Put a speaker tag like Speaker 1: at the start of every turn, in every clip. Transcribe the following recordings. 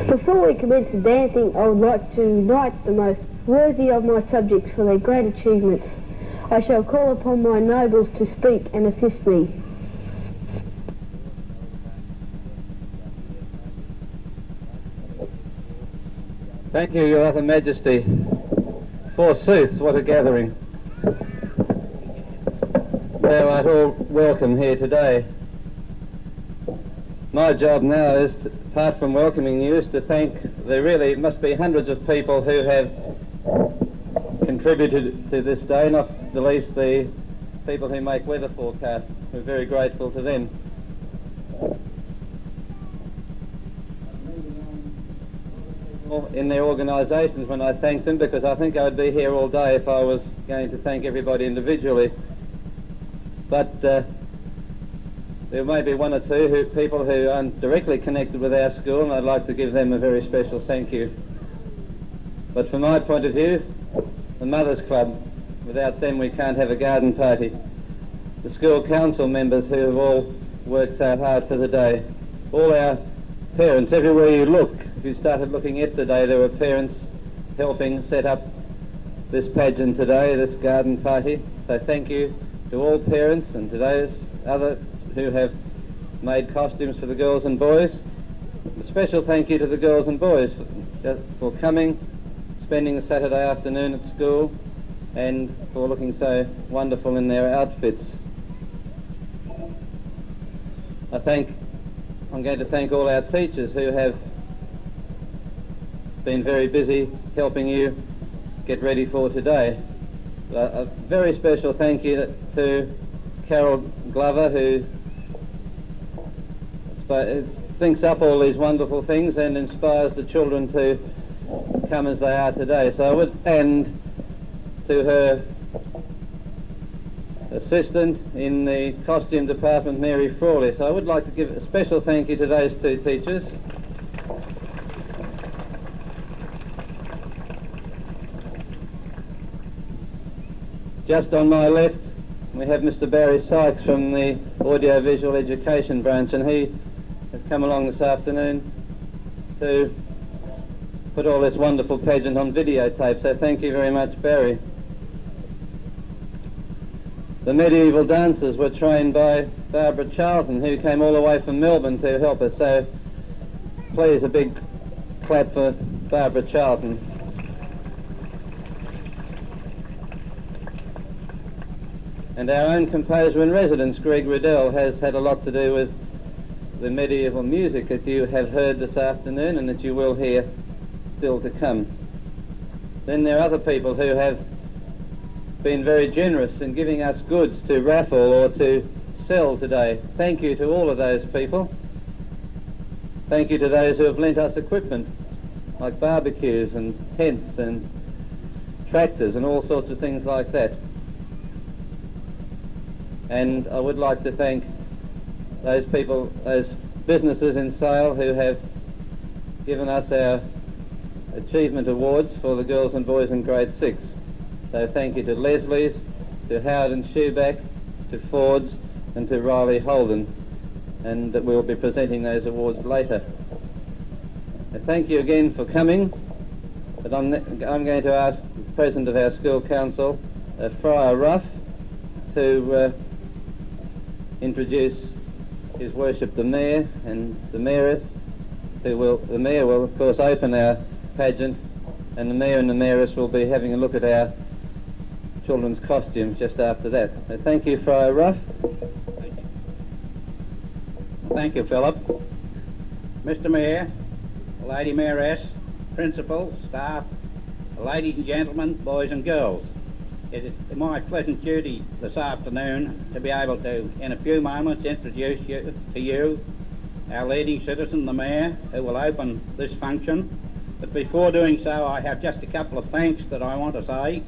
Speaker 1: Before we commence the dancing, I would like to knight the most worthy of my subjects for their great achievements. I shall call upon my nobles to speak and assist me.
Speaker 2: Thank you, Your Other Majesty. Forsooth, what a gathering. Thou art all welcome here today. My job now is, apart from welcoming you, is to thank the really must be hundreds of people who have contributed to this day, not the least the people who make weather forecasts. We're very grateful to them. In their organisations when I thank them, because I think I'd be here all day if I was going to thank everybody individually. But there may be one or two people who aren't directly connected with our school, and I'd like to give them a very special thank you. But from my point of view, the Mothers Club, without them we can't have a garden party. The school council members who have all worked so hard for the day. All our parents, everywhere you look. If you started looking yesterday, there were parents helping set up this pageant today, this garden party. So thank you to all parents and to those others who have made costumes for the girls and boys. A special thank you to the girls and boys for coming, spending the Saturday afternoon at school, and for looking so wonderful in their outfits. I'm going to thank all our teachers who have been very busy helping you get ready for today. A very special thank you to Carol Glover, who thinks up all these wonderful things and inspires the children to come as they are today. So I would, and to her assistant in the costume department, Mary Frawley. So I would like to give a special thank you to those two teachers. Just on my left we have Mr. Barry Sykes from the Audio-Visual Education branch, and he has come along this afternoon to put all this wonderful pageant on videotape, so thank you very much, Barry. The medieval dancers were trained by Barbara Charlton, who came all the way from Melbourne to help us, so please a big clap for Barbara Charlton. And our own composer in residence, Greg Riddell, has had a lot to do with the medieval music that you have heard this afternoon and that you will hear still to come. Then there are other people who have been very generous in giving us goods to raffle or to sell today. Thank you to all of those people. Thank you to those who have lent us equipment like barbecues and tents and tractors and all sorts of things like that. And I would like to thank those people, those businesses in Sale who have given us our achievement awards for the girls and boys in grade 6. So thank you to Leslie's, to Howard and Shoeback, to Ford's and to Riley Holden, and we'll be presenting those awards later. Thank you again for coming, but I'm going to ask the President of our School Council, Friar Ruff, to introduce His Worship the Mayor and the Mayoress, the Mayor will of course open our pageant, and the Mayor and the Mayoress will be having a look at our children's costumes just after that. So thank you, Friar Ruff.
Speaker 3: Thank you, Philip. Mr. Mayor, Lady Mayoress, Principal, staff, ladies and gentlemen, boys and girls. It is my pleasant duty this afternoon to be able to, in a few moments, introduce you to you, our leading citizen, the Mayor, who will open this function. But before doing so, I have just a couple of thanks that I want to say.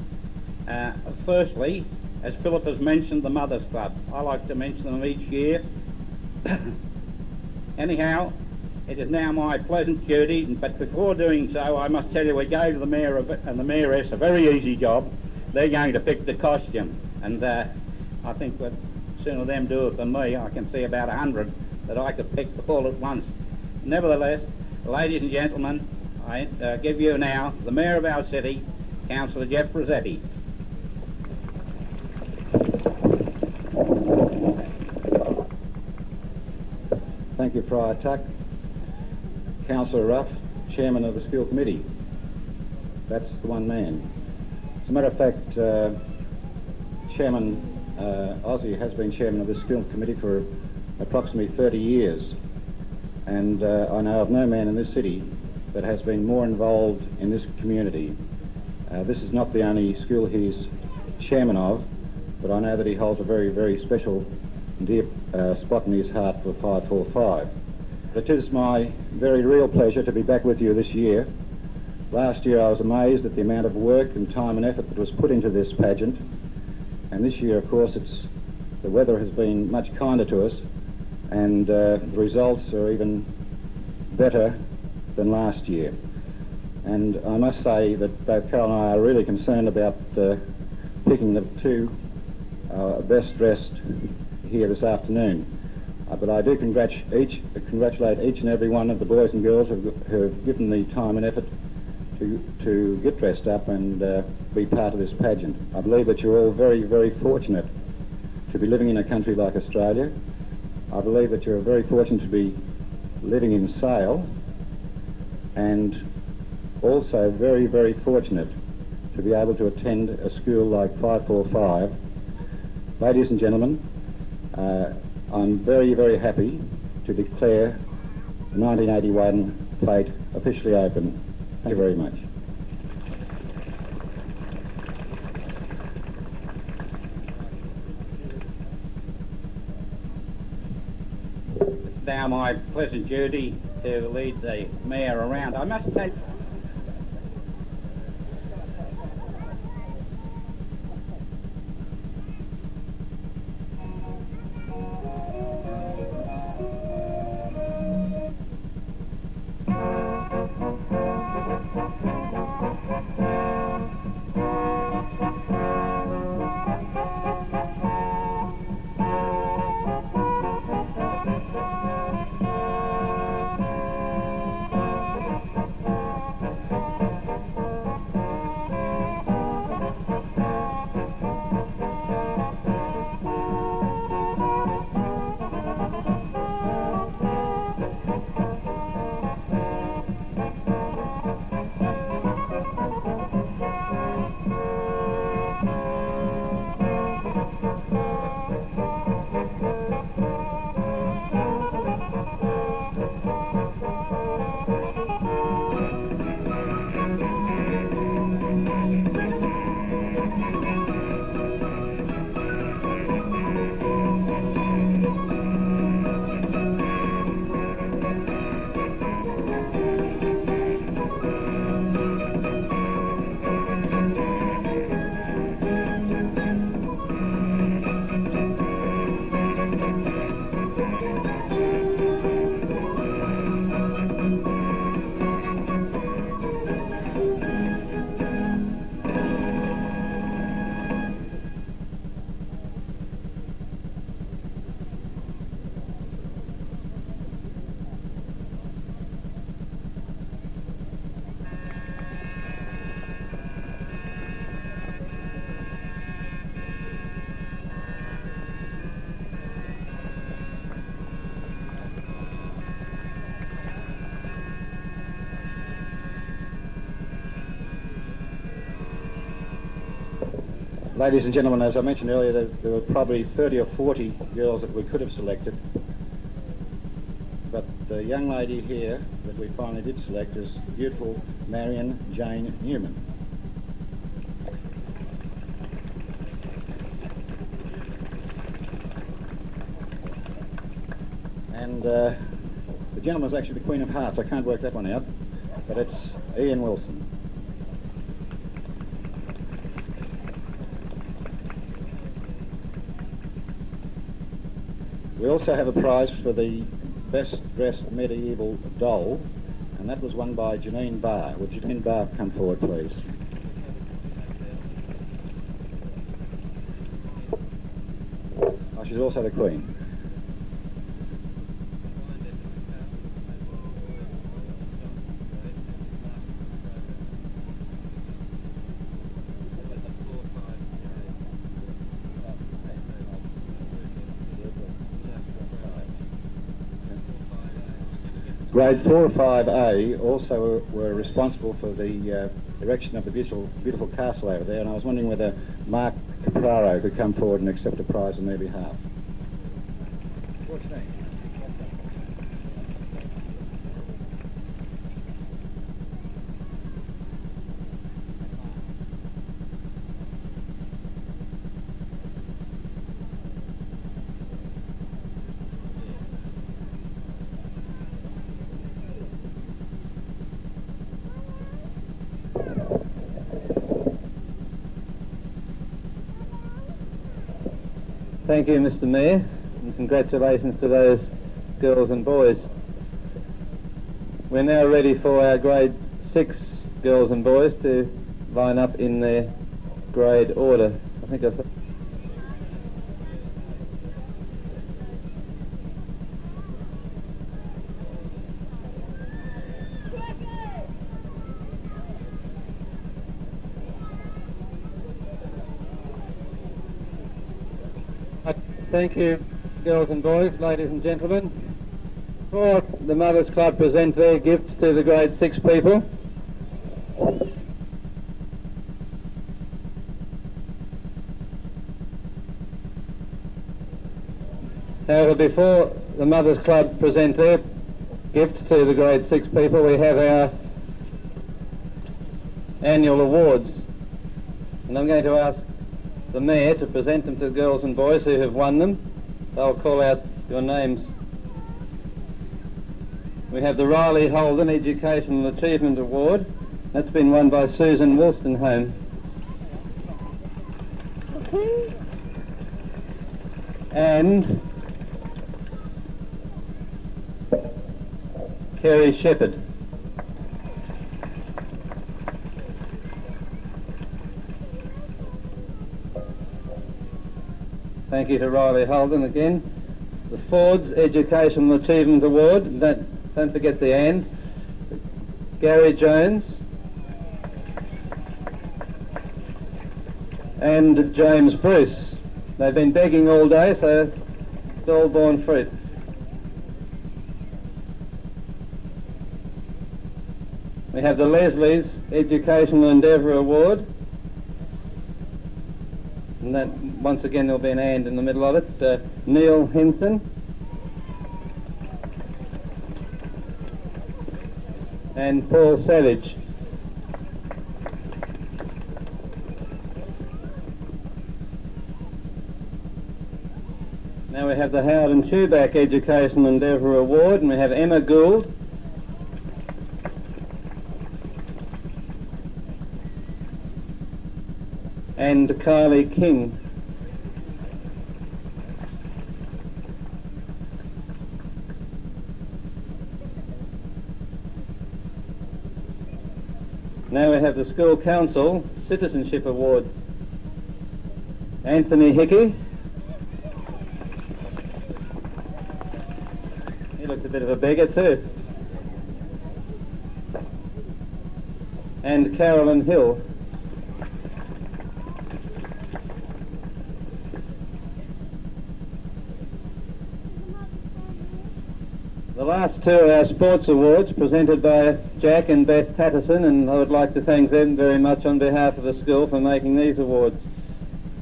Speaker 3: Firstly, As Phillip has mentioned, the Mothers Club. I like to mention them each year. Anyhow, it is now my pleasant duty, but before doing so, I must tell you we gave the Mayor and the Mayoress a very easy job. They're going to pick the costume, and I think that sooner them do it than me. I can see about 100 that I could pick all at once. Nevertheless, ladies and gentlemen, I give you now the Mayor of our city, Councillor Jeff Rossetti.
Speaker 4: Thank you, Friar Tuck. Councillor Ruff, Chairman of the School Committee. That's the one man. As a matter of fact, Chairman Ozzie has been Chairman of the School Committee for approximately 30 years. And I know of no man in this city that has been more involved in this community. This is not the only school he's chairman of, but I know that he holds a very, very special and dear spot in his heart for 545. It is my very real pleasure to be back with you this year. Last year I was amazed at the amount of work and time and effort that was put into this pageant, and this year, of course, the weather has been much kinder to us, and the results are even better than last year. And I must say that both Carol and I are really concerned about picking the two best dressed here this afternoon. But I do congratulate each and every one of the boys and girls who have given the time and effort to get dressed up and be part of this pageant. I believe that you're all very, very fortunate to be living in a country like Australia. I believe that you're very fortunate to be living in Sale, and also very, very fortunate to be able to attend a school like 545. Ladies and gentlemen, I'm very, very happy to declare the 1981 plate officially open. Thank you very much.
Speaker 3: Now my pleasant duty to lead the Mayor around. I must take
Speaker 4: Ladies and gentlemen, as I mentioned earlier, there were probably 30 or 40 girls that we could have selected. But the young lady here that we finally did select is the beautiful Marianne Jane Newman. And the gentleman's actually the Queen of Hearts. I can't work that one out, but it's Ian Wilson. We also have a prize for the best dressed medieval doll, and that was won by Janine Barr. Would Janine Barr come forward, please? Oh, she's also the Queen. Grade 4 or 5A also were responsible for the erection of the beautiful castle over there, and I was wondering whether Mark Capraro could come forward and accept a prize on their behalf. What's your name?
Speaker 2: Thank you, Mr. Mayor, and congratulations to those girls and boys. We're now ready for our grade 6 girls and boys to line up in their grade order. I think I Thank you, girls and boys, ladies and gentlemen. Before the Mothers Club present their gifts to the grade 6 people, however, before the Mothers Club present their gifts to the grade 6 people, we have our annual awards, and I'm going to ask the Mayor to present them to the girls and boys who have won them. They'll call out your names. We have the Riley Holden Educational Achievement Award. That's been won by Susan Wolstenholme.
Speaker 1: Okay.
Speaker 2: And Kerry Shepherd. Thank you to Riley Holden again. The Ford's Educational Achievement Award, don't forget the and. Gary Jones and James Bruce. They've been begging all day, so it's all borne fruit. We have the Leslie's Educational Endeavour Award. And that, once again, there'll be an and in the middle of it. Neil Hinson. And Paul Savage. Now we have the Howard and Tubac Educational Endeavour Award, and we have Emma Gould. And Kylie King. Now we have the School Council Citizenship Awards. Anthony Hickey. He looks a bit of a beggar too. And Carolyn Hill. The last two are our sports awards presented by Jack and Beth Patterson, and I would like to thank them very much on behalf of the school for making these awards.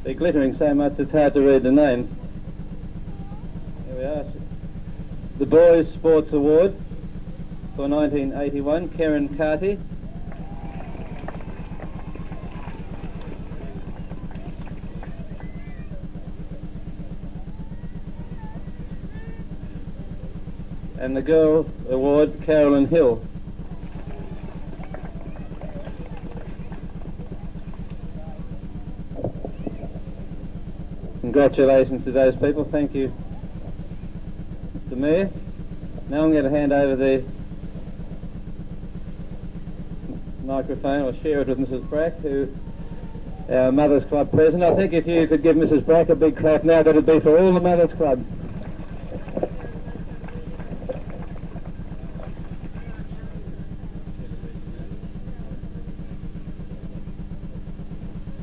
Speaker 2: They're glittering so much it's hard to read the names. Here we are. The Boys Sports Award for 1981, Karen Carty. And the Girls Award, Carolyn Hill. Congratulations to those people, thank you. Mr. Mayor. Now I'm going to hand over the microphone, or share it with Mrs. Brack, who our Mothers Club president. I think if you could give Mrs. Brack a big clap now, that'd be for all the Mothers Club.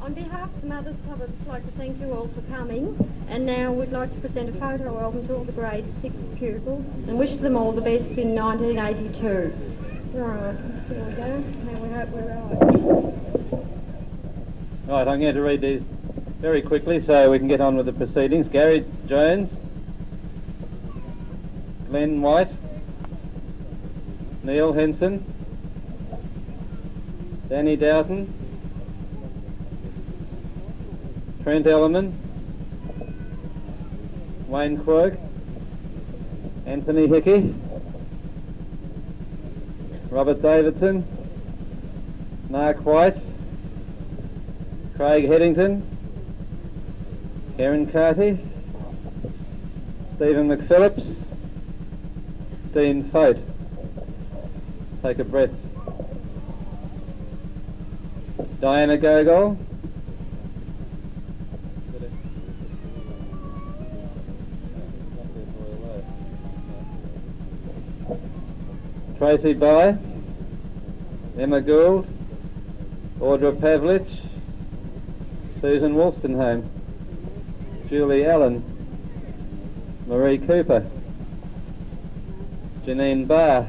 Speaker 5: On behalf of the Mothers Club, I'd just like to thank you all for coming, and now we'd like to present a photo album to all the grade 6 pupils and wish them all the best in 1982. Right, here we go. Now we hope we're right.
Speaker 2: Right, I'm going to read these very quickly so we can get on with the proceedings. Gary Jones, Glenn White, Neil Henson, Danny Doughton, Trent Ellerman, Wayne Quirk, Anthony Hickey, Robert Davidson, Mark White, Craig Headington, Karen Carty, Stephen McPhillips, Dean Fote. Take a breath. Diana Gogol, Tracy Bye, Emma Gould, Audra Pavlich, Susan Wolstenholme, Julie Allen, Marie Cooper, Janine Barr,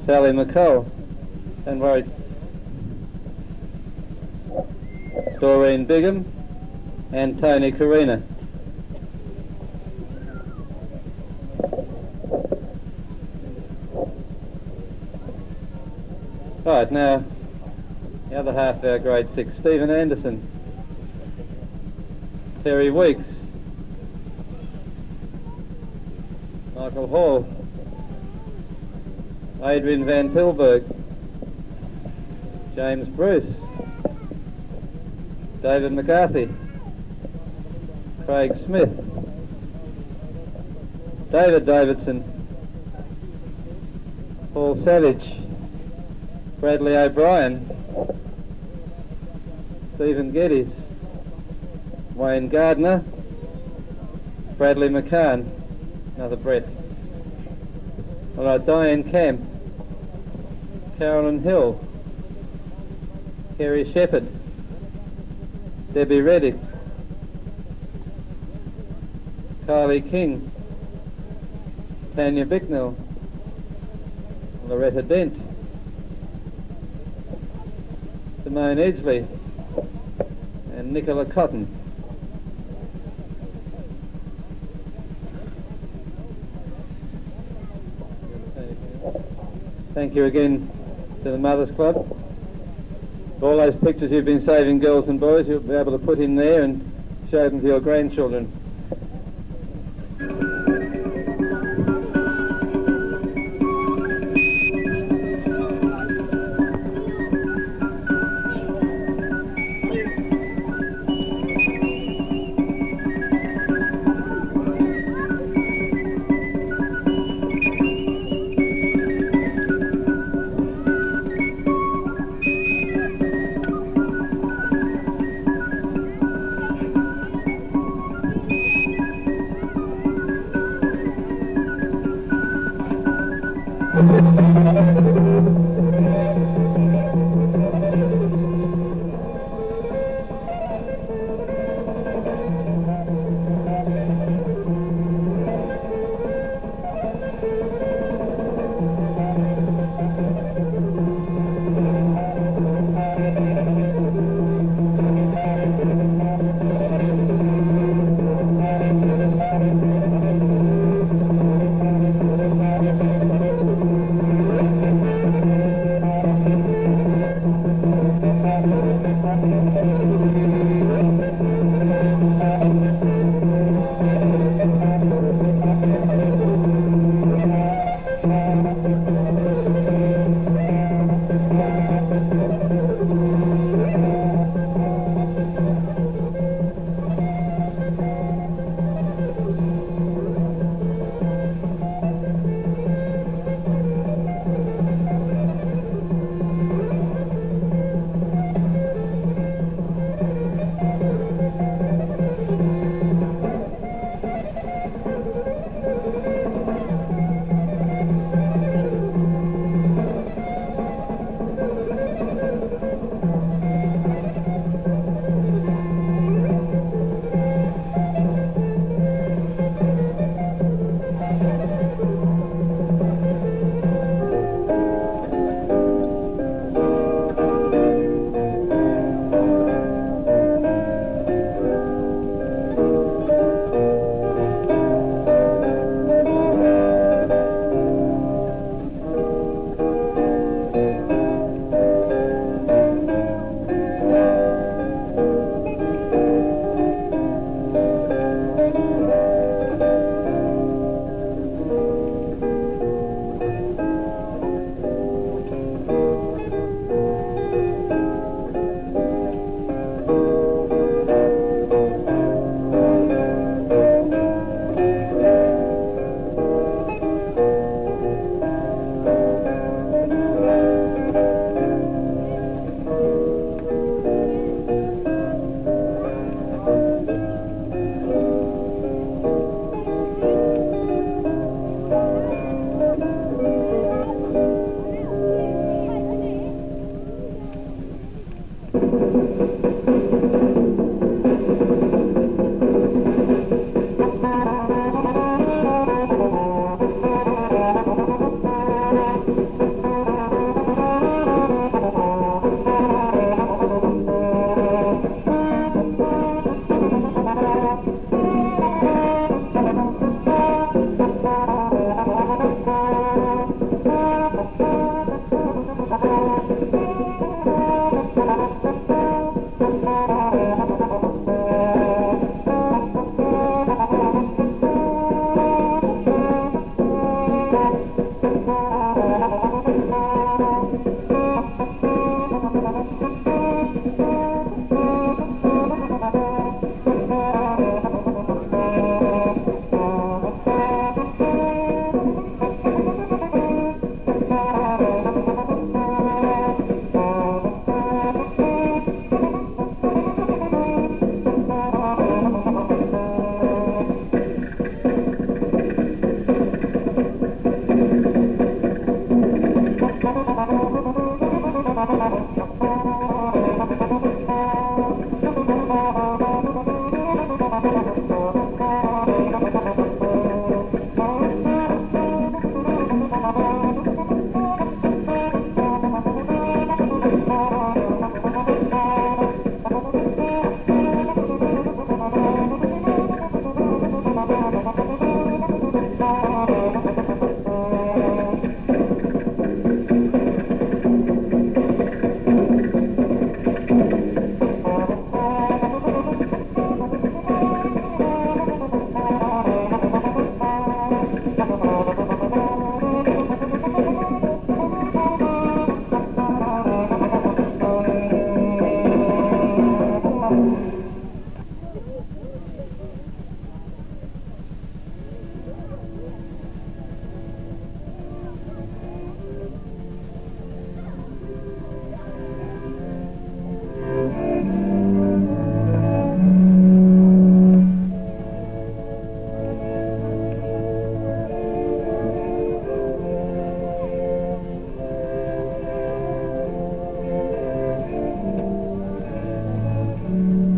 Speaker 2: Sally McCall, don't worry, Doreen Bigham, and Tony Carina. Right, now the other half of our grade 6, Stephen Anderson, Terry Weeks, Michael Hall, Adrian Van Tilburg, James Bruce, David McCarthy, Craig Smith, David Davidson, Paul Savage, Bradley O'Brien, Stephen Geddes, Wayne Gardner, Bradley McCann, another breath. All right, Diane Camp, Carolyn Hill, Kerry Shepherd, Debbie Reddick, Kylie King, Tanya Bicknell, Loretta Dent, Simone Edgley, and Nicola Cotton. Thank you again to the Mothers Club. All those pictures you've been saving, girls and boys, you'll be able to put in there and show them to your grandchildren.
Speaker 1: you.